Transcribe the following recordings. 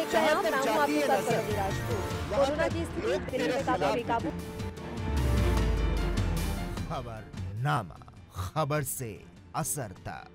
देख रहे हैं आप, मैं हूं आपके साथ पल्लवी राजपूत। कोरोना की स्थिति दिल्ली में काफी बेकाबू। खबरनामा, खबर से असर तक।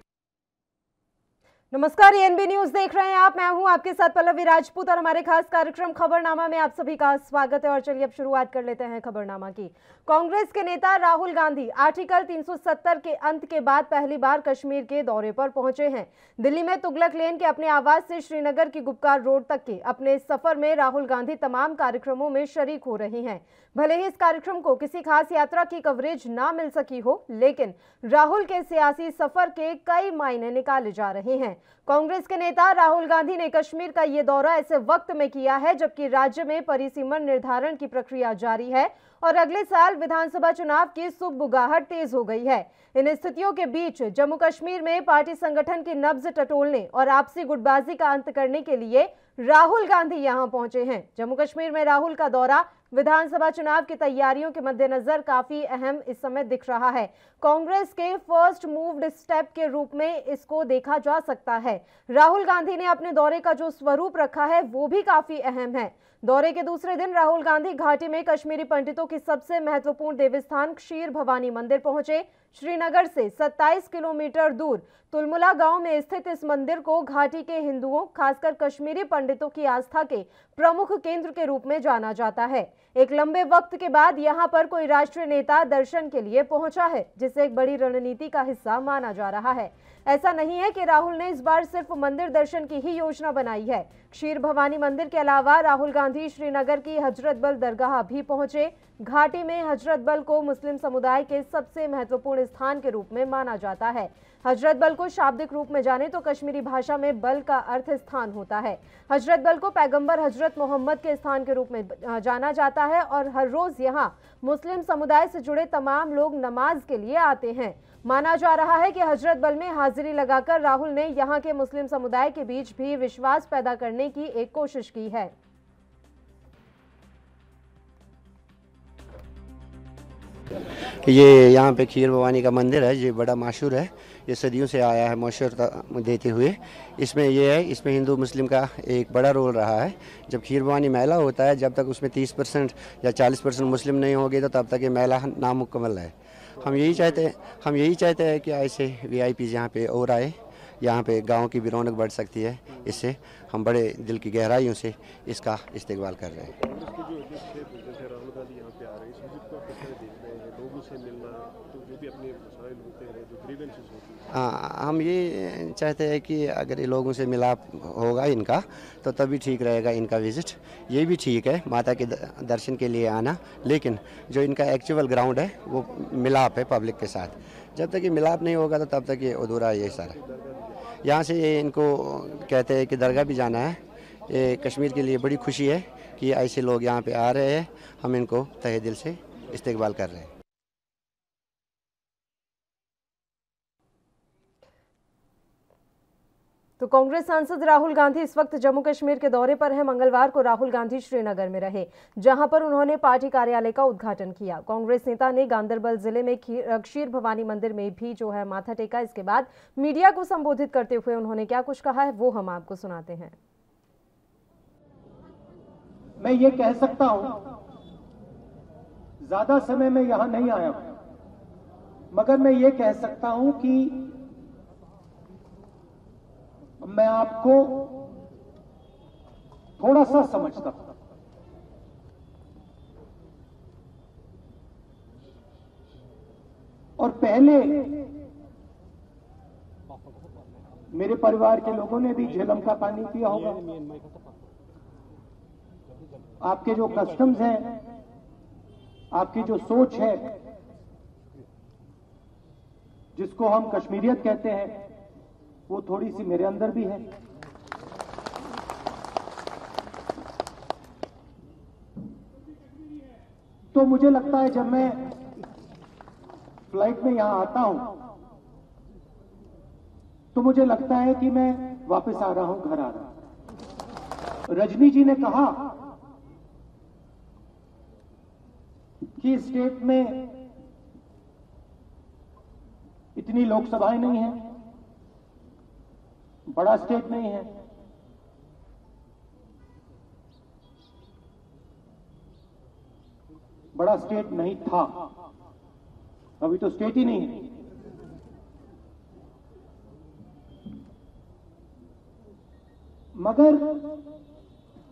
नमस्कार, एएनबी न्यूज देख रहे हैं आप, मैं हूं आपके साथ पल्लवी राजपूत और हमारे खास कार्यक्रम खबरनामा में आप सभी का स्वागत है। और चलिए अब शुरुआत कर लेते हैं खबरनामा की। कांग्रेस के नेता राहुल गांधी आर्टिकल 370 के अंत के बाद पहली बार कश्मीर के दौरे पर पहुंचे हैं। दिल्ली में तुगलक लेन के अपने आवास से श्रीनगर की गुपकार रोड तक के अपने सफर में राहुल गांधी तमाम कार्यक्रमों में शरीक हो रहे हैं। भले ही इस कार्यक्रम को किसी खास यात्रा की कवरेज ना मिल सकी हो, लेकिन राहुल के सियासी सफर के कई मायने निकाले जा रहे हैं। कांग्रेस के नेता राहुल गांधी ने कश्मीर का ये दौरा ऐसे वक्त में किया है जबकि राज्य में परिसीमन निर्धारण की प्रक्रिया जारी है और अगले साल विधानसभा चुनाव की सुगबुगाहट तेज हो गई है। इन स्थितियों के बीच जम्मू कश्मीर में पार्टी संगठन की नब्ज टटोलने और आपसी गुटबाजी का अंत करने के लिए राहुल गांधी यहां पहुंचे हैं। जम्मू कश्मीर में राहुल का दौरा विधानसभा चुनाव की तैयारियों के मद्देनजर काफी अहम इस समय दिख रहा है। कांग्रेस के फर्स्ट मूव्ड स्टेप के रूप में इसको देखा जा सकता है। राहुल गांधी ने अपने दौरे का जो स्वरूप रखा है वो भी काफी अहम है। दौरे के दूसरे दिन राहुल गांधी घाटी में कश्मीरी पंडितों की सबसे महत्वपूर्ण देवस्थान क्षीर भवानी मंदिर पहुंचे। श्रीनगर से 27 किलोमीटर दूर तुलमुला गांव में स्थित इस मंदिर को घाटी के हिंदुओं, खासकर कश्मीरी पंडितों की आस्था के प्रमुख केंद्र के रूप में जाना जाता है। एक लंबे वक्त के बाद यहां पर कोई राष्ट्रीय नेता दर्शन के लिए पहुंचा है, जिसे एक बड़ी रणनीति का हिस्सा माना जा रहा है। ऐसा नहीं है कि राहुल ने इस बार सिर्फ मंदिर दर्शन की ही योजना बनाई है। क्षीर भवानी मंदिर के अलावा राहुल गांधी श्रीनगर की हजरत बल दरगाह भी पहुंचे। घाटी में हजरत बल को मुस्लिम समुदाय के सबसे महत्वपूर्ण स्थान के रूप में माना जाता है। हजरत बल को शाब्दिक रूप में जाने तो कश्मीरी भाषा में बल का अर्थ स्थान होता है। हजरत बल को पैगंबर हजरत मोहम्मद के स्थान के रूप में जाना जाता है और हर रोज यहां मुस्लिम समुदाय से जुड़े तमाम लोग नमाज के लिए आते हैं। माना जा रहा है कि हजरत बल में हाजिरी लगाकर राहुल ने यहां के मुस्लिम समुदाय के बीच भी विश्वास पैदा करने की एक कोशिश की है। ये यहाँ पे खीर भवानी का मंदिर है, ये बड़ा मशहूर है, ये सदियों से आया है मशहूर देते हुए। इसमें ये है, इसमें हिंदू मुस्लिम का एक बड़ा रोल रहा है। जब खीर भवानी मेला होता है, जब तक उसमें 30% या 40% मुस्लिम नहीं होंगे तो तब तक ये मेला नामुकम्मल है। हम यही चाहते हैं कि ऐसे VIPs यहाँ पे और आए, यहाँ पे गांव की भी रौनक बढ़ सकती है। इससे हम बड़े दिल की गहराइयों से इसका इस्तेमाल कर रहे हैं। हाँ, हम ये चाहते हैं कि अगर ये लोगों से मिलाप होगा इनका तो तभी ठीक रहेगा इनका विजिट। ये भी ठीक है माता के दर्शन के लिए आना, लेकिन जो इनका एक्चुअल ग्राउंड है वो मिलाप है पब्लिक के साथ। जब तक ये मिलाप नहीं होगा तो तब तक ये अधूरा है। ये सारा यहाँ से ये इनको कहते हैं कि दरगाह भी जाना है। ये कश्मीर के लिए बड़ी खुशी है कि ऐसे लोग यहाँ पे आ रहे हैं। हम इनको तहे दिल से इस्तेकबाल कर रहे हैं। तो कांग्रेस सांसद राहुल गांधी इस वक्त जम्मू कश्मीर के दौरे पर हैं। मंगलवार को राहुल गांधी श्रीनगर में रहे, जहां पर उन्होंने पार्टी कार्यालय का उद्घाटन किया। कांग्रेस नेता ने गांदरबल जिले में क्षीर भवानी मंदिर में भी जो है माथा टेका। इसके बाद मीडिया को संबोधित करते हुए उन्होंने क्या कुछ कहा है वो हम आपको सुनाते हैं। मैं ये कह सकता हूं, ज्यादा समय में यहां नहीं आया, मगर मैं ये कह सकता हूं कि मैं आपको थोड़ा सा समझता हूं। और पहले मेरे परिवार के लोगों ने भी झेलम का पानी पिया होगा। आपके जो कस्टम्स हैं, आपकी जो सोच है, जिसको हम कश्मीरियत कहते हैं, वो थोड़ी सी मेरे अंदर भी है। तो मुझे लगता है जब मैं फ्लाइट में यहां आता हूं तो मुझे लगता है कि मैं वापस आ रहा हूं, घर आ रहा हूं। रजनी जी ने कहा कि स्टेट में इतनी लोकसभाएं नहीं हैं, बड़ा स्टेट नहीं है, बड़ा स्टेट नहीं था, अभी तो स्टेट ही नहीं है। मगर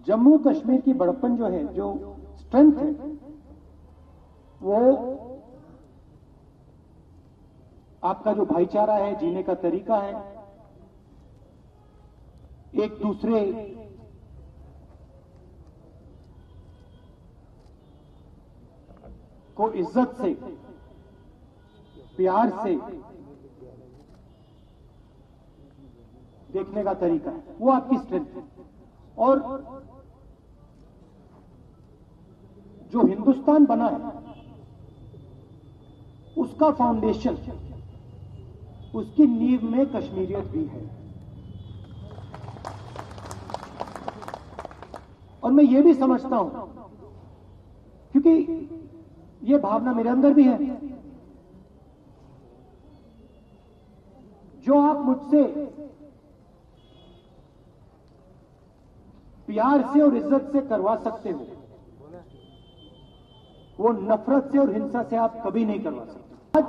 जम्मू कश्मीर की बड़प्पन जो है, जो स्ट्रेंथ है, वो आपका जो भाईचारा है, जीने का तरीका है, एक दूसरे को इज्जत से, प्यार से देखने का तरीका है, वो आपकी स्ट्रेंथ है। और जो हिंदुस्तान बना है, उसका फाउंडेशन, उसकी नींव में कश्मीरियत भी है। और मैं ये भी समझता हूं, क्योंकि ये भावना मेरे अंदर भी है, जो आप मुझसे प्यार से और इज्जत से करवा सकते हो, वो नफरत से और हिंसा से आप कभी नहीं करवा सकते। आज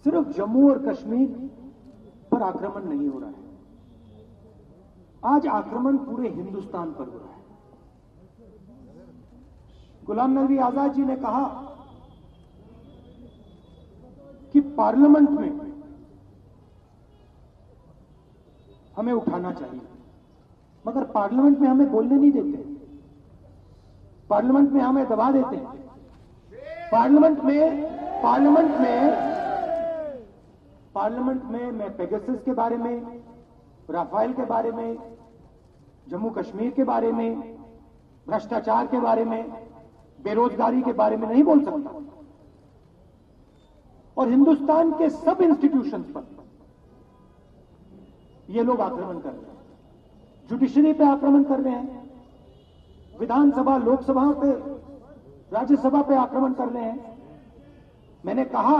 सिर्फ जम्मू और कश्मीर पर आक्रमण नहीं हो रहा है, आज आक्रमण पूरे हिंदुस्तान पर हो रहा है। गुलाम नबी आजाद जी ने कहा कि पार्लियामेंट में हमें उठाना चाहिए, मगर पार्लियामेंट में हमें बोलने नहीं देते, पार्लियामेंट में हमें दबा देते हैं। पार्लियामेंट में मैं पेगासस के बारे में, राफेल के बारे में, जम्मू कश्मीर के बारे में, भ्रष्टाचार के बारे में, बेरोजगारी के बारे में नहीं बोल सकता। और हिंदुस्तान के सब इंस्टीट्यूशंस पर ये लोग आक्रमण कर रहे हैं, जुडिशरी पे आक्रमण कर रहे हैं, विधानसभा, लोकसभा पे, राज्यसभा पे आक्रमण कर रहे हैं। मैंने कहा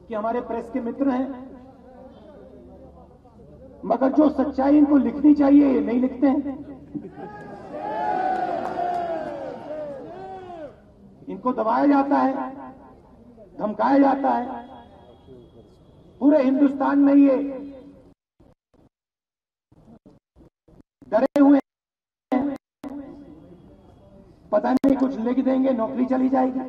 कि हमारे प्रेस के मित्र हैं, मगर जो सच्चाई इनको लिखनी चाहिए ये नहीं लिखते हैं। इनको दबाया जाता है, धमकाया जाता है। पूरे हिंदुस्तान में ये डरे हुए हैं, पता नहीं कुछ लिख देंगे, नौकरी चली जाएगी।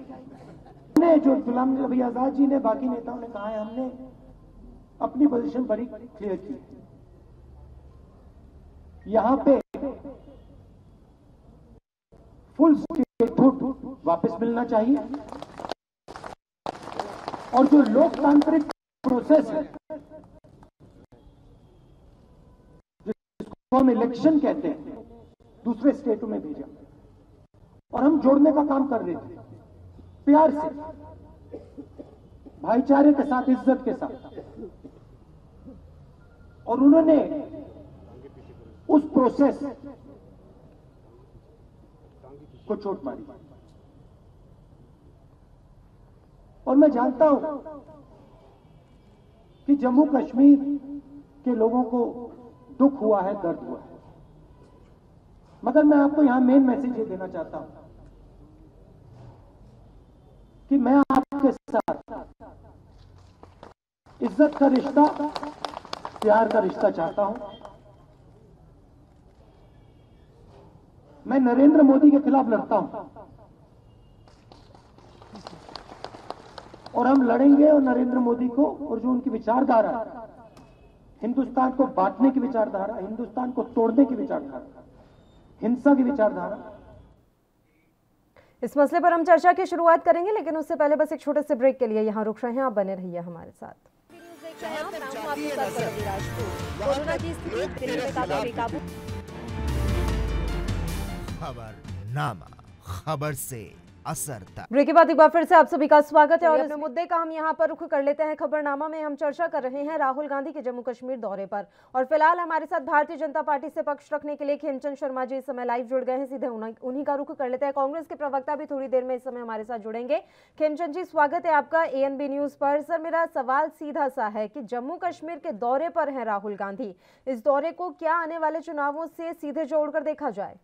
जो गुलाम नबी आजाद जी ने, बाकी नेताओं ने कहा है, हमने अपनी पोजीशन बड़ी क्लियर की। यहां पे फुल स्टेटहुड वापस मिलना चाहिए, और जो लोकतांत्रिक प्रोसेस है, जिसको हम इलेक्शन कहते हैं, दूसरे स्टेटों में भेजा, और हम जोड़ने का काम कर रहे थे, प्यार से, भाईचारे के साथ, इज्जत के साथ। और उन्होंने उस प्रोसेस को चोट मारी। और मैं जानता हूं कि जम्मू कश्मीर के लोगों को दुख हुआ है, दर्द हुआ है, मगर मैं आपको यहां मेन मैसेज ये देना चाहता हूं कि मैं आपके साथ इज्जत का रिश्ता, प्यार का रिश्ता चाहता हूं। मैं नरेंद्र मोदी के खिलाफ लड़ता हूं, और हम लड़ेंगे, और नरेंद्र मोदी को, और जो उनकी विचारधारा, हिंदुस्तान को बांटने की विचारधारा, हिंदुस्तान को तोड़ने की विचारधारा, हिंसा की विचारधारा। इस मसले पर हम चर्चा की शुरुआत करेंगे, लेकिन उससे पहले बस एक छोटे से ब्रेक के लिए यहाँ रुक रहे हैं। आप बने रहिए हमारे साथ। कोरोना की स्थिति बेकाबू। खबरनामा, खबर से असर तक। ब्रेक के बाद एक बार फिर से आप सभी का स्वागत है, और इस मुद्दे का हम यहाँ पर रुख कर लेते हैं। खबरनामा में हम चर्चा कर रहे हैं राहुल गांधी के जम्मू कश्मीर दौरे पर, और फिलहाल हमारे साथ भारतीय जनता पार्टी से पक्ष रखने के लिए खेमचंद शर्मा जी इस समय लाइव जुड़ गए हैं। सीधे उन्हीं का रुख कर लेते हैं। कांग्रेस के प्रवक्ता भी थोड़ी देर में इस समय हमारे साथ जुड़ेंगे। खेमचंद जी, स्वागत है आपका ANB न्यूज पर। सर, मेरा सवाल सीधा सा है कि जम्मू कश्मीर के दौरे पर है राहुल गांधी, इस दौरे को क्या आने वाले चुनावों से सीधे जोड़कर देखा जाए?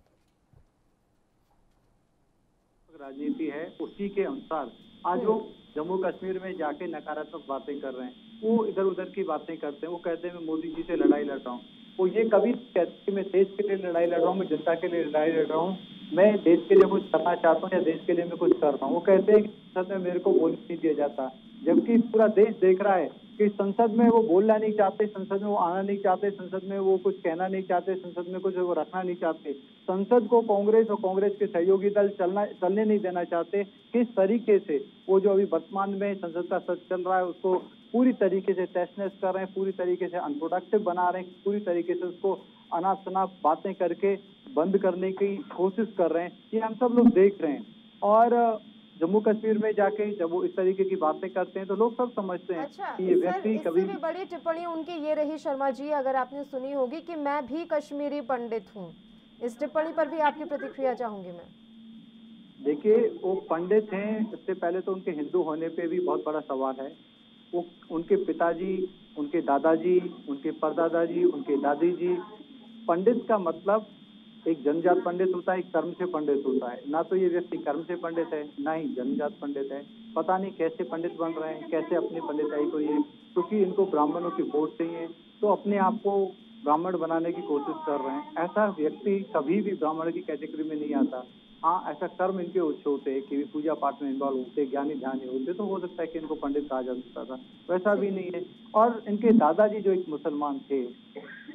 राजनीति है उसी के अनुसार आज वो जम्मू कश्मीर में जाके नकारात्मक बातें कर रहे हैं, वो इधर उधर की बातें करते हैं। वो कहते हैं मैं मोदी जी से लड़ाई लड़ रहा हूँ, वो ये कभी कहते कि मैं देश के लिए लड़ाई लड़ रहा हूँ, मैं जनता के लिए लड़ाई लड़ रहा हूँ, मैं देश के लिए कुछ करना चाहता हूँ या देश के लिए मैं कुछ कर रहा हूँ। वो कहते हैं कि संसद में मेरे को बोलने नहीं दिया जाता, जबकि पूरा देश देख रहा है कि संसद में वो बोलना नहीं चाहते, संसद में वो आना नहीं चाहते, संसद में वो कुछ कहना नहीं चाहते, संसद में कुछ वो रखना नहीं चाहते। संसद को कांग्रेस और कांग्रेस के सहयोगी दल चलने नहीं देना चाहते। किस तरीके से वो जो अभी वर्तमान में संसद का सत्र चल रहा है उसको पूरी तरीके से तहस-नहस कर रहे हैं, पूरी तरीके से अनप्रोडक्टिव बना रहे हैं, पूरी तरीके से उसको अनाप-शनाप बातें करके बंद करने की कोशिश कर रहे हैं। ये हम सब लोग देख रहे हैं। और जम्मू कश्मीर में जाके जब वो इस तरीके की बातें करते हैं तो लोग सब समझते हैं कि ये व्यक्ति कभी भी बड़ी टिप्पणी उनकी ये रही शर्मा जी, अगर आपने सुनी होगी, कि मैं भी कश्मीरी पंडित हूँ। इस टिप्पणी पर भी आपकी प्रतिक्रिया चाहूंगी मैं। देखिए, वो पंडित हैं, इससे पहले तो उनके हिंदू होने पे भी बहुत बड़ा सवाल है। वो उनके पिताजी, उनके दादाजी, उनके परदादाजी, उनके दादी जी, पंडित का मतलब एक जन्मजात पंडित होता है, एक कर्म से पंडित होता है। ना तो ये व्यक्ति कर्म से पंडित है, ना ही जन्मजात पंडित है। पता नहीं कैसे पंडित बन रहे हैं, कैसे अपनी पंडिताई को ये, क्योंकि इनको ब्राह्मणों की वोट चाहिए तो अपने आप को ब्राह्मण बनाने की कोशिश कर रहे हैं। ऐसा व्यक्ति कभी भी ब्राह्मण की कैटेगरी में नहीं आता। हाँ, ऐसा कर्म इनके उच्च होते कि पूजा पाठ में इन्वॉल्व होते, ज्ञानी ध्यानी होते, तो हो सकता है कि इनको पंडित कहा जा सकता था। वैसा भी नहीं है। और इनके दादाजी जो एक मुसलमान थे,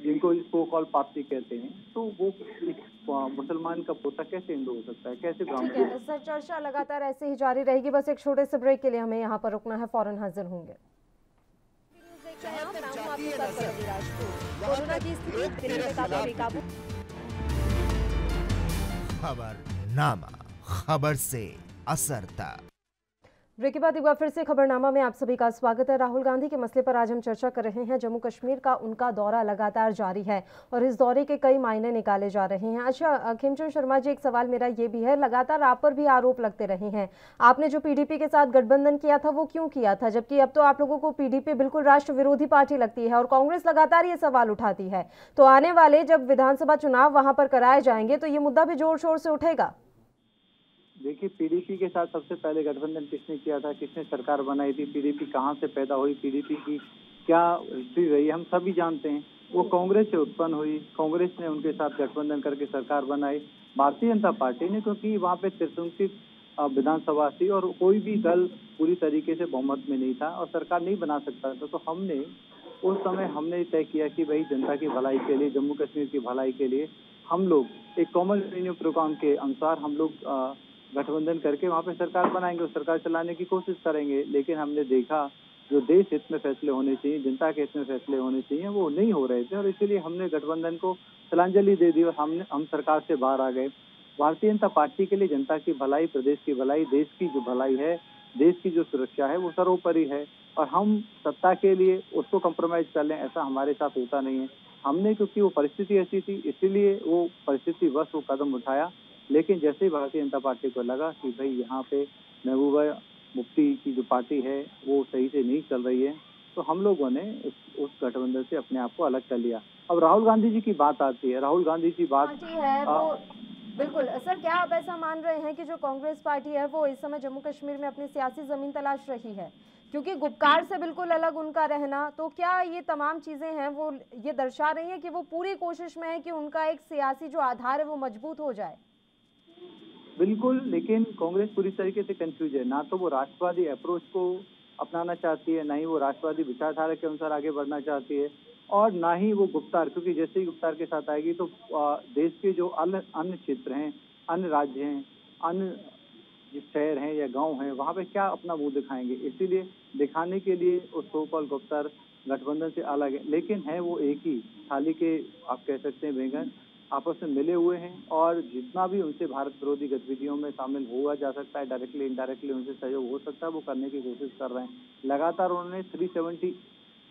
जिनको इसको कॉल पारसी कहते हैं, तो वो एक मुसलमान का पोता कैसे हिंदू हो सकता है, कैसे ब्राह्मण? ठीक है सर, चर्चा लगातार ऐसे ही जारी रहेगी। बस एक छोटे से ब्रेक के लिए हमें यहाँ पर रुकना है, फौरन हाजिर होंगे। कोरोना की स्थिति दिल्ली में काफी बेकाबू। खबरनामा, खबर से असर तक। ब्रेक के बाद एक बार फिर से खबरनामा में आप सभी का स्वागत है। राहुल गांधी के मसले पर आज हम चर्चा कर रहे हैं। जम्मू कश्मीर का उनका दौरा लगातार जारी है और इस दौरे के कई मायने निकाले जा रहे हैं। अच्छा खेमचंद शर्मा जी, एक सवाल मेरा ये भी है, लगातार आप पर भी आरोप लगते रहे हैं, आपने जो पीडीपी के साथ गठबंधन किया था वो क्यों किया था, जबकि अब तो आप लोगों को पीडीपी बिल्कुल राष्ट्र विरोधी पार्टी लगती है और कांग्रेस लगातार ये सवाल उठाती है। तो आने वाले जब विधानसभा चुनाव वहां पर कराए जाएंगे तो ये मुद्दा भी जोर शोर से उठेगा। देखिए, पीडीपी के साथ सबसे पहले गठबंधन किसने किया था, किसने सरकार बनाई थी, पीडीपी कहां से पैदा हुई, पीडीपी की क्या हिस्ट्री रही, हम सभी जानते हैं। वो कांग्रेस से उत्पन्न हुई, कांग्रेस ने उनके साथ गठबंधन करके सरकार बनाई। भारतीय जनता पार्टी ने, क्योंकि वहाँ पे त्रिसंख्यक विधानसभा थी और कोई भी दल पूरी तरीके से बहुमत में नहीं था और सरकार नहीं बना सकता था, तो हमने उस समय हमने तय किया कि भाई जनता की भलाई के लिए, जम्मू कश्मीर की भलाई के लिए हम लोग एक कॉमन रेवेन्यू प्रोग्राम के अनुसार हम लोग गठबंधन करके वहाँ पे सरकार बनाएंगे और सरकार चलाने की कोशिश करेंगे। लेकिन हमने देखा जो देश हित में फैसले होने चाहिए, जनता के हित में फैसले होने चाहिए, वो नहीं हो रहे थे और इसीलिए हमने गठबंधन को तिलांजलि दे दी और हम सरकार से बाहर आ गए। भारतीय जनता पार्टी के लिए जनता की भलाई, प्रदेश की भलाई, देश की जो भलाई है, देश की जो सुरक्षा है वो सर्वोपरि है और हम सत्ता के लिए उसको कॉम्प्रोमाइज कर लें, ऐसा हमारे साथ होता नहीं है। हमने, क्योंकि वो परिस्थिति ऐसी थी, इसीलिए वो परिस्थिति बस वो कदम उठाया। लेकिन जैसे ही भारतीय जनता पार्टी को लगा कि भाई यहाँ पे महबूबा मुफ्ती की जो पार्टी है वो सही से नहीं चल रही है, तो हम लोगों ने उस गठबंधन से अपने आप को अलग कर लिया। अब राहुल गांधी जी की बात आती है, राहुल गांधी जी बात है वो बिल्कुल। सर, क्या आप ऐसा मान रहे हैं कि जो कांग्रेस पार्टी है वो इस समय जम्मू कश्मीर में अपनी सियासी जमीन तलाश रही है, क्योंकि गुपकार से बिल्कुल अलग उनका रहना, तो क्या ये तमाम चीजें हैं वो ये दर्शा रही हैं कि वो पूरी कोशिश में है कि उनका एक सियासी जो आधार है वो मजबूत हो जाए? बिल्कुल, लेकिन कांग्रेस पूरी तरीके से कंफ्यूज है। ना तो वो राष्ट्रवादी अप्रोच को अपनाना चाहती है, ना ही वो राष्ट्रवादी विचारधारा के अनुसार आगे बढ़ना चाहती है और ना ही वो गुप्तार, क्योंकि जैसे ही गुप्तार के साथ आएगी तो देश के जो अन्य क्षेत्र हैं, अन्य राज्य हैं, अन्य शहर हैं या गांव हैं, वहाँ पे क्या अपना मुंह दिखाएंगे। इसीलिए दिखाने के लिए उस सो कॉल्ड गुप्तार गठबंधन से अलग है, लेकिन है वो एक ही थाली के, आप कह सकते हैं, बैंगन आपस में मिले हुए हैं और जितना भी उनसे भारत विरोधी गतिविधियों में शामिल हुआ जा सकता है, डायरेक्टली इनडायरेक्टली उनसे सहयोग हो सकता है, वो करने की कोशिश कर रहे हैं। लगातार उन्होंने 370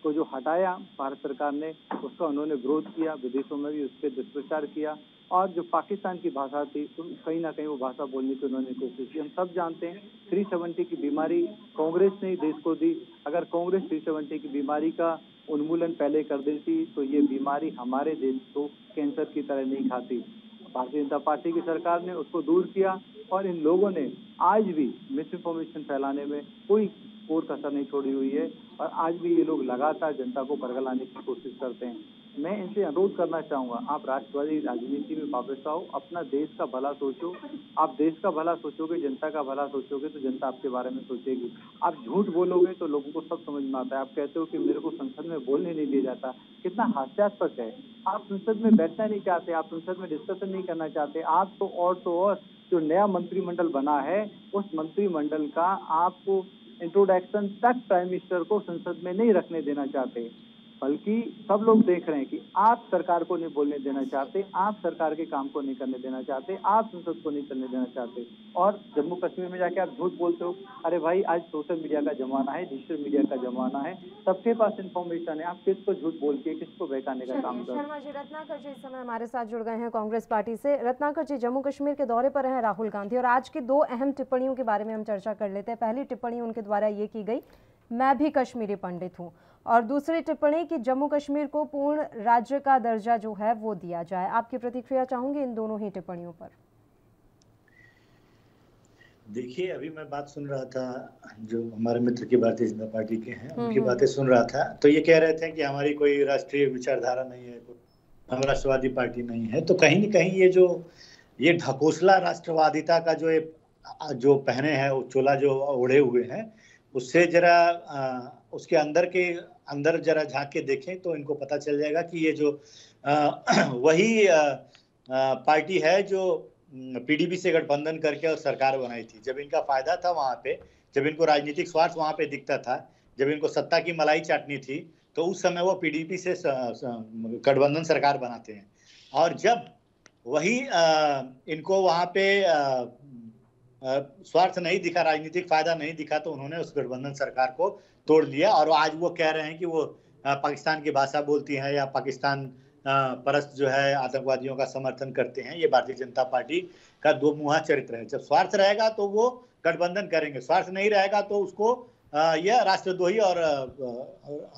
को जो हटाया भारत सरकार ने, उसका उन्होंने विरोध किया, विदेशों में भी उस पर दुष्प्रचार किया और जो पाकिस्तान की भाषा थी तो कहीं ना कहीं वो भाषा बोलने की उन्होंने कोशिश की। हम सब जानते हैं 370 की बीमारी कांग्रेस ने देश को दी। अगर कांग्रेस 370 की बीमारी का उन्मूलन पहले कर देती तो ये बीमारी हमारे देश को कैंसर की तरह नहीं खाती। भारतीय जनता पार्टी की सरकार ने उसको दूर किया और इन लोगों ने आज भी मिस इन्फॉर्मेशन फैलाने में कोई कोर कसर नहीं छोड़ी हुई है और आज भी ये लोग लगातार जनता को बरगलाने की कोशिश करते हैं। मैं इनसे अनुरोध करना चाहूंगा, आप राष्ट्रवादी राजनीति में वापस आओ, अपना देश का भला सोचो। आप देश का भला सोचोगे, जनता का भला सोचोगे तो जनता आपके बारे में सोचेगी। आप झूठ बोलोगे तो लोगों को सब समझ में आता है। आप कहते हो कि मेरे को संसद में बोलने नहीं दिया जाता, कितना हास्यास्पद है। आप संसद में बैठना नहीं चाहते, आप संसद में डिस्कशन नहीं करना चाहते। आप तो और जो नया मंत्रिमंडल बना है उस मंत्रिमंडल का आपको इंट्रोडक्शन तक प्राइम मिनिस्टर को संसद में नहीं रखने देना चाहते, बल्कि सब लोग देख रहे हैं कि आप सरकार को नहीं बोलने देना चाहते, आप सरकार के काम को नहीं करने देना चाहते, आप संसद को नहीं चलने देना चाहते। और जम्मू कश्मीर में जाके आप झूठ बोलते हो। अरे भाई, आज सोशल मीडिया का जमाना है, डिजिटल मीडिया का जमाना है, सबके पास इंफॉर्मेशन है। आप किसको झूठ बोल के किसको बहकाने का काम कर रहे हैं? शर्मा जी, रत्नाकर जी इस समय हमारे साथ जुड़ गए हैं कांग्रेस पार्टी से। रत्नाकर जी, जम्मू कश्मीर के दौरे पर हैं राहुल गांधी और आज की 2 अहम टिप्पणियों के बारे में हम चर्चा कर लेते हैं। पहली टिप्पणी उनके द्वारा ये की गई, मैं भी कश्मीरी पंडित हूँ, और दूसरी टिप्पणी कि जम्मू कश्मीर को पूर्ण राज्य का दर्जा जो है वो दिया जाए। आपकी प्रतिक्रिया चाहूंगी इन दोनों ही टिप्पणियों पर। देखिए, अभी मैं बात सुन रहा था, जो हमारे मित्र की भारतीय जनता पार्टी के हैं उनकी बातें सुन रहा था, तो ये कह रहे थे कि हमारी कोई राष्ट्रीय विचारधारा नहीं है, हम राष्ट्रवादी पार्टी नहीं है। तो कहीं न कहीं ये ढकोसला राष्ट्रवादिता का जो पहने हैं, वो चोला जो ओढ़े हुए हैं, उससे जरा उसके अंदर जरा झांक के देखें तो इनको पता चल जाएगा कि ये जो वही पार्टी है जो पीडीपी से गठबंधन करके और सरकार बनाई थी। जब इनका फायदा था वहां पे, जब इनको राजनीतिक स्वार्थ वहां पे दिखता था, जब इनको सत्ता की मलाई चाटनी थी, तो उस समय वो पीडीपी से गठबंधन सरकार बनाते हैं। और जब वही इनको वहां पे स्वार्थ नहीं दिखा, राजनीतिक फायदा नहीं दिखा, तो उन्होंने उस गठबंधन सरकार को तोड़ लिया। और आज वो कह रहे हैं कि वो पाकिस्तान की भाषा बोलती हैं या पाकिस्तान परस्त जो है आतंकवादियों का समर्थन करते हैं। ये भारतीय जनता पार्टी का 2 मुहा चरित्र है। जब स्वार्थ रहेगा तो वो गठबंधन करेंगे, स्वार्थ नहीं रहेगा तो उसको यह राष्ट्रद्रोही और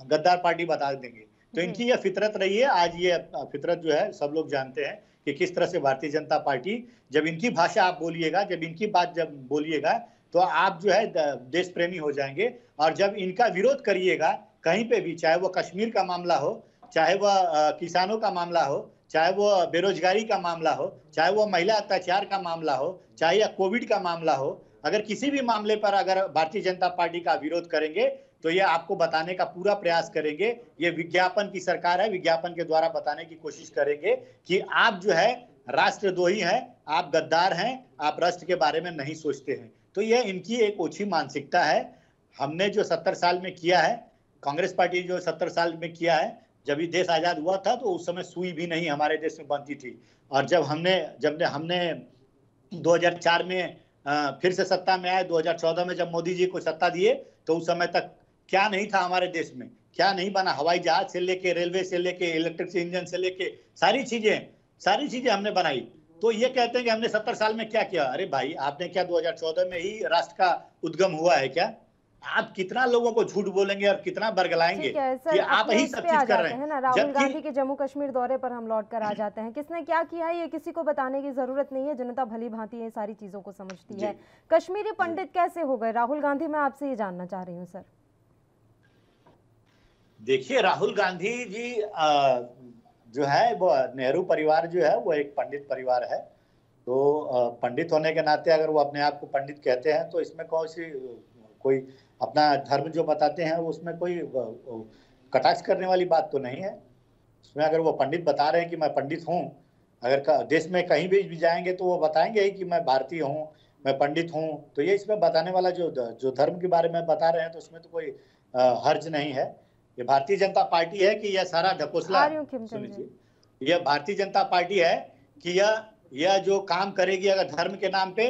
गद्दार पार्टी बता देंगे। तो इनकी यह फितरत रही है। आज ये फितरत जो है सब लोग जानते हैं कि किस तरह से भारतीय जनता पार्टी, जब इनकी भाषा आप बोलिएगा, जब इनकी बात जब बोलिएगा, तो आप जो है देश प्रेमी हो जाएंगे। और जब इनका विरोध करिएगा कहीं पे भी, चाहे वो कश्मीर का मामला हो, चाहे वह किसानों का मामला हो, चाहे वो बेरोजगारी का मामला हो, चाहे वो महिला अत्याचार का मामला हो, चाहे या कोविड का मामला हो, अगर किसी भी मामले पर अगर भारतीय जनता पार्टी का विरोध करेंगे तो ये आपको बताने का पूरा प्रयास करेंगे। ये विज्ञापन की सरकार है, विज्ञापन के द्वारा बताने की कोशिश करेंगे कि आप जो है राष्ट्रद्रोही हैं, आप गद्दार हैं, आप राष्ट्र के बारे में नहीं सोचते हैं। तो ये इनकी एक ओछी मानसिकता है। हमने जो 70 साल में किया है, कांग्रेस पार्टी जो 70 साल में किया है, जब ये देश आजाद हुआ था तो उस समय सुई भी नहीं हमारे देश में बनती थी। और जब हमने 2004 में फिर से सत्ता में आए, 2014 में जब मोदी जी को सत्ता दिए, तो उस समय तक क्या नहीं था हमारे देश में, क्या नहीं बना। हवाई जहाज से लेके, रेलवे से लेके, इलेक्ट्रिक इंजन से लेके सारी चीजें हमने बनाई। तो ये कहते हैं कि हमने 70 साल में क्या किया। अरे भाई, आपने क्या 2014 में ही राष्ट्र का उद्गम हुआ है क्या? आप कितना लोगों को झूठ बोलेंगे और कितना बरगलाएंगे कि आप ही सब चीज कर रहे हैं ना। राहुल गांधी के जम्मू कश्मीर दौरे पर हम लौट कर आ जाते हैं। किसने क्या किया है ये किसी को बताने की जरूरत नहीं है, जनता भली भांति ये सारी चीजों को समझती है। कश्मीरी पंडित कैसे हो गए राहुल गांधी, मैं आपसे ये जानना चाह रही हूँ सर। देखिए, राहुल गांधी जी जो है वो नेहरू परिवार जो है वो एक पंडित परिवार है। तो पंडित होने के नाते अगर वो अपने आप को पंडित कहते हैं तो इसमें कोई अपना धर्म जो बताते हैं उसमें कोई कटाक्ष करने वाली बात तो नहीं है। उसमें अगर वो पंडित बता रहे हैं कि मैं पंडित हूँ, अगर देश में कहीं भी जाएंगे तो वो बताएंगे ही कि मैं भारतीय हूँ, मैं पंडित हूँ। तो ये इसमें बताने वाला जो धर्म के बारे में बता रहे हैं तो उसमें तो कोई हर्ज नहीं है। ये भारतीय जनता पार्टी है कि यह सारा ढकोसला, सुनिए, यह भारतीय जनता पार्टी है कि यह जो काम करेगी अगर धर्म के नाम पे,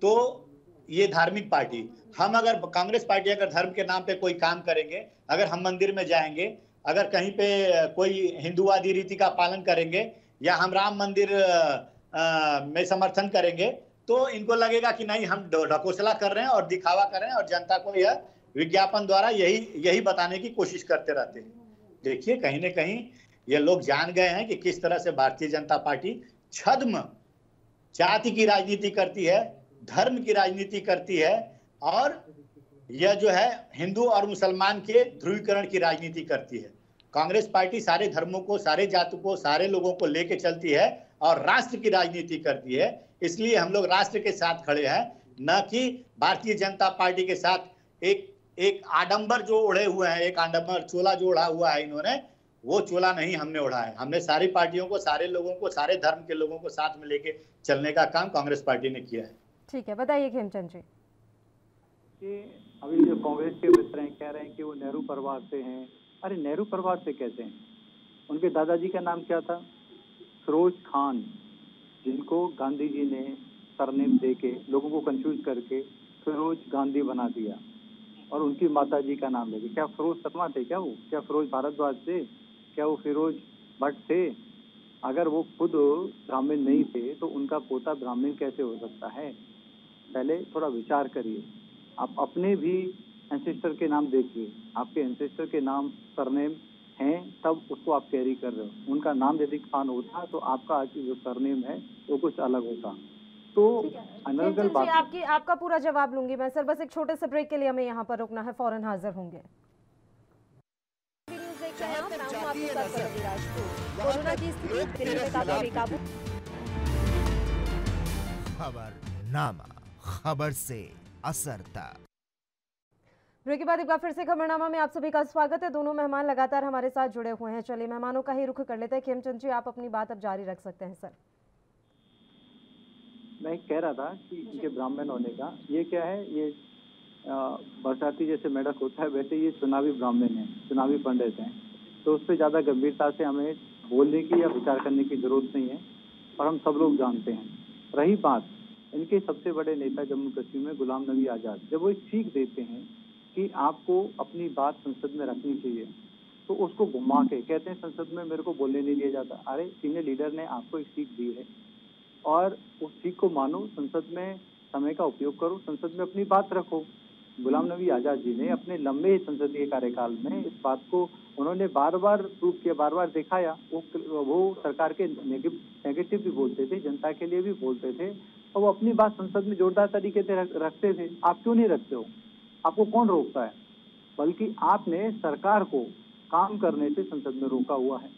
तो ये धार्मिक पार्टी। हम अगर कांग्रेस पार्टी अगर धर्म के नाम पे कोई काम करेंगे, अगर हम मंदिर में जाएंगे, अगर कहीं पे कोई हिंदुवादी रीति का पालन करेंगे, या हम राम मंदिर में समर्थन करेंगे, तो इनको लगेगा कि नहीं, हम ढकोसला कर रहे हैं और दिखावा कर रहे हैं और जनता को यह विज्ञापन द्वारा यही बताने की कोशिश करते रहते हैं। देखिए, कहीं ना कहीं ये लोग जान गए हैं कि किस तरह से भारतीय जनता पार्टी छद्म जाति की राजनीति करती है, धर्म की राजनीति करती है और यह जो है हिंदू और मुसलमान के ध्रुवीकरण की राजनीति करती है। कांग्रेस पार्टी सारे धर्मों को, सारे जातों को, सारे लोगों को लेके चलती है और राष्ट्र की राजनीति करती है। इसलिए हम लोग राष्ट्र के साथ खड़े हैं, न कि भारतीय जनता पार्टी के साथ। एक आडंबर जो ओढ़े हुए हैं, एक आडंबर चोला जो ओढ़ा हुआ है इन्होंने, वो चोला नहीं हमने ओढ़ा है। हमने सारी पार्टियों को, सारे लोगों को, सारे धर्म के लोगों को साथ में लेके चलने का काम कांग्रेस पार्टी ने किया है। ठीक है, बताइए खेमचंद जी। कि अभी जो कांग्रेस के मित्र हैं कह रहे हैं कि वो नेहरू परिवार से हैं। अरे नेहरू परिवार से कैसे हैं? उनके दादाजी का नाम क्या था? फिरोज खान, जिनको गांधी जी ने सरनेम दे के लोगों को कंफ्यूज करके फिरोज गांधी बना दिया। और उनकी माता जी का नाम लेके, क्या फिरोज शर्मा थे क्या वो? क्या फिरोज भारद्वाज थे? क्या वो फिरोज भट्ट थे? अगर वो खुद ब्राह्मण नहीं थे तो उनका पोता ब्राह्मण कैसे हो सकता है? पहले थोड़ा विचार करिए। आप अपने भी एंसेस्टर के नाम देखिए, आपके एंसेस्टर के नाम सरनेम हैं, तब उसको आप कैरी कर रहे हो। उनका नाम यदि खान होता तो आपका आज जो सरनेम है वो कुछ अलग होता। तो अनर्गल बात, आपका पूरा जवाब लूंगी मैं सर, बस एक छोटे से ब्रेक के लिए हमें यहाँ पर रुकना है, फौरन हाजिर होंगे। कोरोना की स्थिति दिल्ली में काफी बेकाबू। खबरनामा, खबर से असर तक। ब्रेक के बाद एक बार फिर से खबरनामा में आप सभी का स्वागत है। दोनों मेहमान लगातार हमारे साथ जुड़े हुए हैं। चलिए मेहमानों का ही रुख कर लेते हैं। खेमचंद जी, आप अपनी बात अब जारी रख सकते हैं सर। मैं कह रहा था कि इनके ब्राह्मण होने का ये क्या है, ये बरसाती जैसे मेढक होता है वैसे ये चुनावी ब्राह्मण है, चुनावी पंडित हैं। तो उस पर ज़्यादा गंभीरता से हमें बोलने की या विचार करने की जरूरत नहीं है, और हम सब लोग जानते हैं। रही बात इनके सबसे बड़े नेता जम्मू कश्मीर में गुलाम नबी आज़ाद, जब वो एक सीख देते हैं कि आपको अपनी बात संसद में रखनी चाहिए, तो उसको घुमा के कहते हैं संसद में मेरे को बोलने नहीं दिया जाता। अरे सीनियर लीडर ने आपको एक सीख दी है और उस सीख को मानो, संसद में समय का उपयोग करो, संसद में अपनी बात रखो। गुलाम नबी आज़ाद जी ने अपने लंबे संसदीय कार्यकाल में इस बात को उन्होंने बार बार प्रूव किया, बार बार दिखाया। वो सरकार के नेगेटिव भी बोलते थे, जनता के लिए भी बोलते थे, और वो अपनी बात संसद में जोरदार तरीके से रखते थे। आप क्यों नहीं रखते हो? आपको कौन रोकता है? बल्कि आपने सरकार को काम करने से संसद में रोका हुआ है।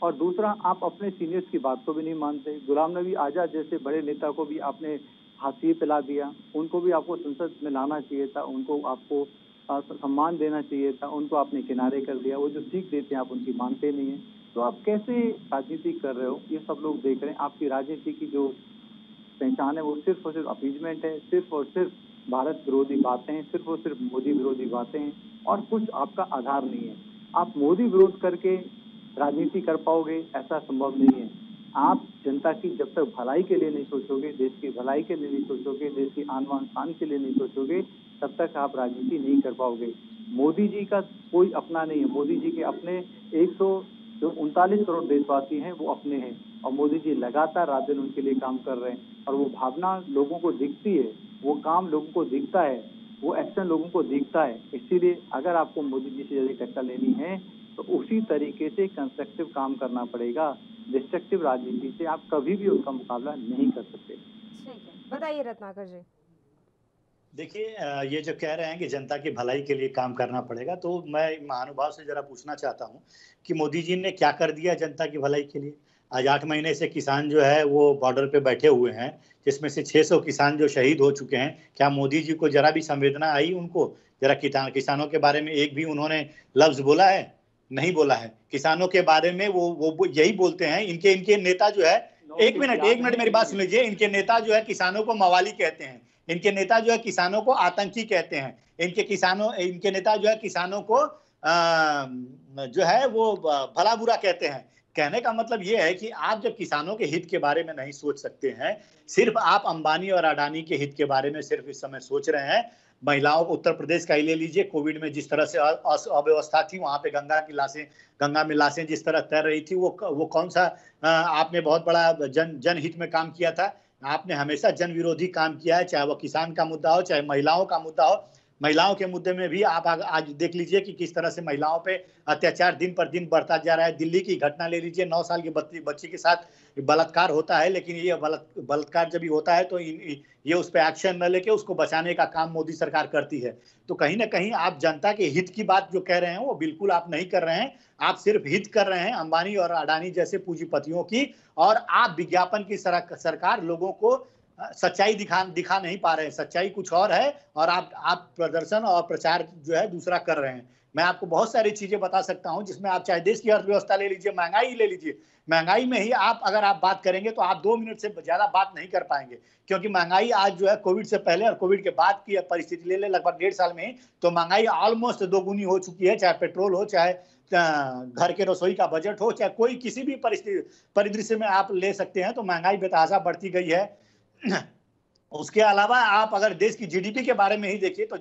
और दूसरा, आप अपने सीनियर्स की बात को भी नहीं मानते। गुलाम नबी आज़ाद जैसे बड़े नेता को भी आपने हाथी पिला दिया, उनको भी आपको संसद में लाना चाहिए था, उनको आपको सम्मान देना चाहिए था, उनको आपने किनारे कर दिया। वो जो सीख देते हैं आप उनकी मानते नहीं हैं। तो आप कैसे राजनीति कर रहे हो, ये सब लोग देख रहे हैं। आपकी राजनीति की जो पहचान है वो सिर्फ और सिर्फ अपीजमेंट है, सिर्फ और सिर्फ भारत विरोधी बातें हैं, सिर्फ और सिर्फ मोदी विरोधी बातें हैं, और कुछ आपका आधार नहीं है। आप मोदी विरोध करके राजनीति कर पाओगे ऐसा संभव नहीं है। आप जनता की जब तक भलाई के लिए नहीं सोचोगे, देश की भलाई के लिए नहीं सोचोगे, देश की आन बान शान के लिए नहीं सोचोगे, तब तक आप राजनीति नहीं कर पाओगे। मोदी जी का कोई अपना नहीं है। मोदी जी के अपने 139 करोड़ देशवासी हैं, वो अपने हैं, और मोदी जी लगातार रात दिन उनके लिए काम कर रहे हैं। और वो भावना लोगों को दिखती है, वो काम लोगों को दिखता है, वो एक्शन लोगों को दिखता है। इसीलिए अगर आपको मोदी जी से यदि टक्कर लेनी है तो उसी तरीके से कंस्ट्रक्टिव काम करना पड़ेगा। डिस्ट्रक्टिव राजनीति से आप कभी भी उनका मुकाबला नहीं कर सकते। ठीक है, बताइए रत्नाकर जी। देखिए, ये जो कह रहे हैं कि जनता की भलाई के लिए काम करना पड़ेगा, तो मैं महानुभाव से जरा पूछना चाहता हूँ कि मोदी जी ने क्या कर दिया जनता की भलाई के लिए। आज 8 महीने से किसान जो है वो बॉर्डर पे बैठे हुए हैं, जिसमें से 600 किसान जो शहीद हो चुके हैं। क्या मोदी जी को जरा भी संवेदना आई? उनको जरा किसानों के बारे में एक भी उन्होंने लफ्ज बोला है? नहीं बोला है। किसानों के बारे में वो यही बोलते हैं। इनके नेता जो है, एक मिनट मेरी बात सुन लीजिए। इनके नेता जो है किसानों को मवाली कहते हैं, इनके नेता जो है किसानों को आतंकी कहते हैं, इनके नेता जो है किसानों को जो है वो भला बुरा कहते हैं। कहने का मतलब ये है कि आप जब किसानों के हित के बारे में नहीं सोच सकते हैं, सिर्फ आप अंबानी और अडानी के हित के बारे में सिर्फ इस समय सोच रहे हैं। महिलाओं को उत्तर प्रदेश का ही ले लीजिए, कोविड में जिस तरह से अव्यवस्था थी, वहां पे गंगा में लाशें जिस तरह तैर रही थी, वो कौन सा आपने बहुत बड़ा जनहित में काम किया था? आपने हमेशा जन विरोधी काम किया है, चाहे वो किसान का मुद्दा हो, चाहे महिलाओं का मुद्दा हो। महिलाओं के मुद्दे में भी आप आज देख लीजिए कि किस तरह से महिलाओं पे अत्याचार दिन पर दिन बढ़ता जा रहा है। दिल्ली की घटना ले लीजिए, 9 साल की बच्ची के साथ बलात्कार होता है, लेकिन ये बलात्कार जब भी होता है तो ये उस पर एक्शन न लेके उसको बचाने का काम मोदी सरकार करती है। तो कहीं ना कहीं आप जनता के हित की बात जो कह रहे हैं वो बिल्कुल आप नहीं कर रहे हैं। आप सिर्फ हित कर रहे हैं अंबानी और अडानी जैसे पूंजीपतियों की, और आप विज्ञापन की सरकार लोगों को सच्चाई दिखा नहीं पा रहे हैं। सच्चाई कुछ और है और आप प्रदर्शन और प्रचार जो है दूसरा कर रहे हैं। मैं आपको बहुत सारी चीजें बता सकता हूं जिसमें आप चाहे देश की अर्थव्यवस्था ले लीजिए, महंगाई ले लीजिए। महंगाई में ही अगर आप बात करेंगे तो आप 2 मिनट से ज्यादा बात नहीं कर पाएंगे, क्योंकि महंगाई आज जो है कोविड से पहले और कोविड के बाद की परिस्थिति ले लगभग 1.5 साल में ही तो महंगाई ऑलमोस्ट 2 गुनी हो चुकी है। चाहे पेट्रोल हो, चाहे घर के रसोई का बजट हो, चाहे कोई किसी भी परिदृश्य में आप ले सकते हैं, तो महंगाई बेतहाशा बढ़ती गई है। उसके अलावा आप अगर देश की जीडीपी के बारे में ही देखिए तो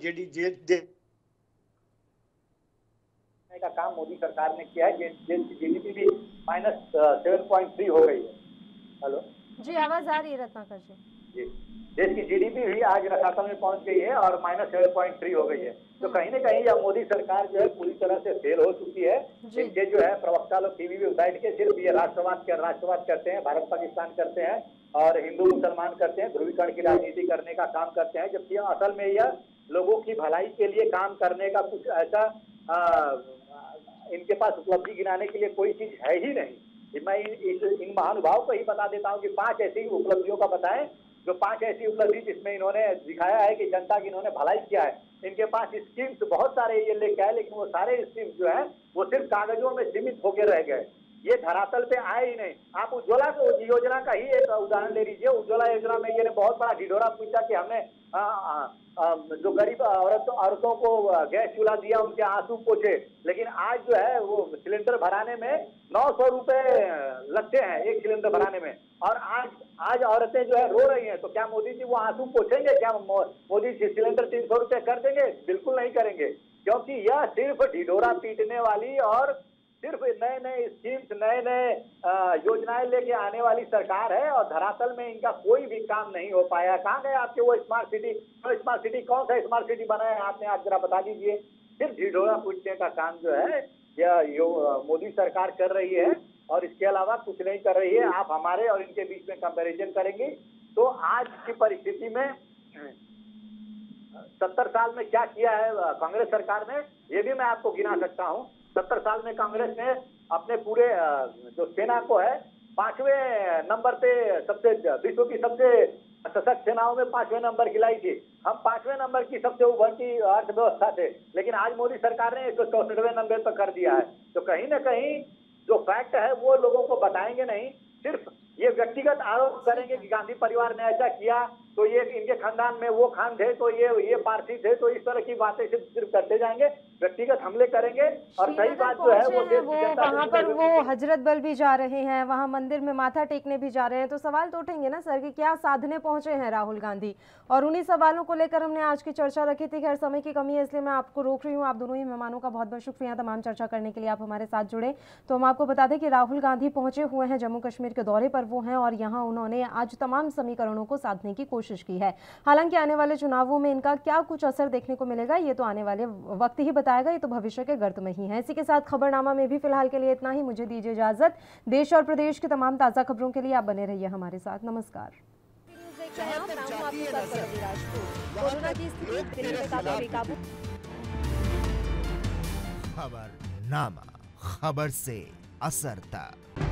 का काम मोदी सरकार ने किया है। देश की जीडीपी भी -7.3 हो गई है। हेलो जी, आवाज आ रही है रत्नाकर जी। देश की जीडीपी भी आज रसातल में पहुंच गई है और -7.3 हो गई है। तो कहीं ना कहीं यह मोदी सरकार जो है पूरी तरह से फेल हो चुकी है। इनके जो है प्रवक्ता लोग टीवी पे बैठ के सिर्फ ये राष्ट्रवाद करते हैं, भारत पाकिस्तान करते हैं और हिंदू मुसलमान करते हैं, ध्रुवीकरण की राजनीति करने का काम करते हैं, जबकि असल में यह लोगों की भलाई के लिए काम करने का कुछ ऐसा इनके पास उपलब्धि गिनाने के लिए कोई चीज है ही नहीं। मैं इन महानुभाव को ही बता देता हूँ कि 5 ऐसी उपलब्धियों का बताएं, जो 5 ऐसी उपलब्धि जिसमें इन्होंने दिखाया है कि जनता की इन्होंने भलाई किया है। इनके पास स्कीम्स बहुत सारे ये लेके आए, लेकिन वो सारे स्कीम्स जो है वो सिर्फ कागजों में सीमित होकर रह गए, ये धरातल पे आए ही नहीं। आप उज्ज्वला योजना का ही एक उदाहरण ले लीजिए। उज्ज्वला योजना में ये बहुत बड़ा ढिढोरा पूछा कि हमने जो गरीब औरतों को गैस चूल्हा दिया, उनके आंसू पोछे, लेकिन आज जो है वो सिलेंडर भराने में 900 रुपए लगते हैं एक सिलेंडर भराने में, और आज औरतें जो है रो रही हैं। तो क्या मोदी जी वो आंसू पोछेंगे? क्या मोदी जी सिलेंडर 300 रुपए कर देंगे? बिल्कुल नहीं करेंगे, क्योंकि यह सिर्फ ढिढोरा पीटने वाली और सिर्फ नए स्कीम्स, नए योजनाएं लेके आने वाली सरकार है, और धरातल में इनका कोई भी काम नहीं हो पाया। कहाँ गए आपके वो स्मार्ट सिटी? कौन सा स्मार्ट सिटी बना है आपने? आप जरा बता दीजिए। सिर्फ ढिढोरा पीटने का काम जो है यह मोदी सरकार कर रही है और इसके अलावा कुछ नहीं कर रही है। आप हमारे और इनके बीच में कंपैरिजन करेंगे तो आज की परिस्थिति में 70 साल में क्या किया है कांग्रेस सरकार ने, ये भी मैं आपको गिना सकता हूँ। 70 साल में कांग्रेस ने अपने पूरे जो सेना को है 5वें नंबर पे, सबसे विश्व की सबसे सशक्त सेनाओं में 5वें नंबर खिलाई थी। हम 5वें नंबर की सबसे उभरती अर्थव्यवस्था थे, लेकिन आज मोदी सरकार ने 164वें नंबर पर कर दिया है। तो कहीं ना कहीं जो फैक्ट है वो लोगों को बताएंगे नहीं, सिर्फ ये व्यक्तिगत आरोप करेंगे कि गांधी परिवार ने ऐसा किया, तो ये इनके खानदान में वो खान थे, तो ये पारसी थे, तो इस तरह की बातें सिर्फ करते जाएंगे, व्यक्तिगत हमले करेंगे। और सही बात जो है वो वहाँ पर वो हजरत बल भी जा रहे हैं, वहाँ मंदिर में माथा टेकने भी जा रहे हैं, तो सवाल तो उठेंगे ना सर कि क्या साधने पहुंचे हैं राहुल गांधी, और उन्हीं सवालों को लेकर हमने आज की चर्चा रखी थी। खैर समय की कमी है इसलिए मैं आपको रोक रही हूँ। आप दोनों ही मेहमानों का बहुत बहुत शुक्रिया तमाम चर्चा करने के लिए, आप हमारे साथ जुड़े। तो हम आपको बता दें कि राहुल गांधी पहुंचे हुए हैं जम्मू कश्मीर के दौरे पर वो हैं, और यहाँ उन्होंने आज तमाम समीकरणों को साधने की कोशिश की है। हालांकि आने वाले चुनावों में इनका क्या कुछ असर देखने को मिलेगा ये तो आने वाले वक्त ही बताएगा, ये तो भविष्य के गर्त में ही है। इसी के साथ खबरनामा में भी फिलहाल के लिए इतना ही। मुझे दीजिए इजाजत। देश और प्रदेश की तमाम ताज़ा खबरों के लिए आप बने रहिए हमारे साथ। नमस्कार। कोरोना की स्थिति दिल्ली में काबू बेकाबू। खबरनामा, खबर से असर तक।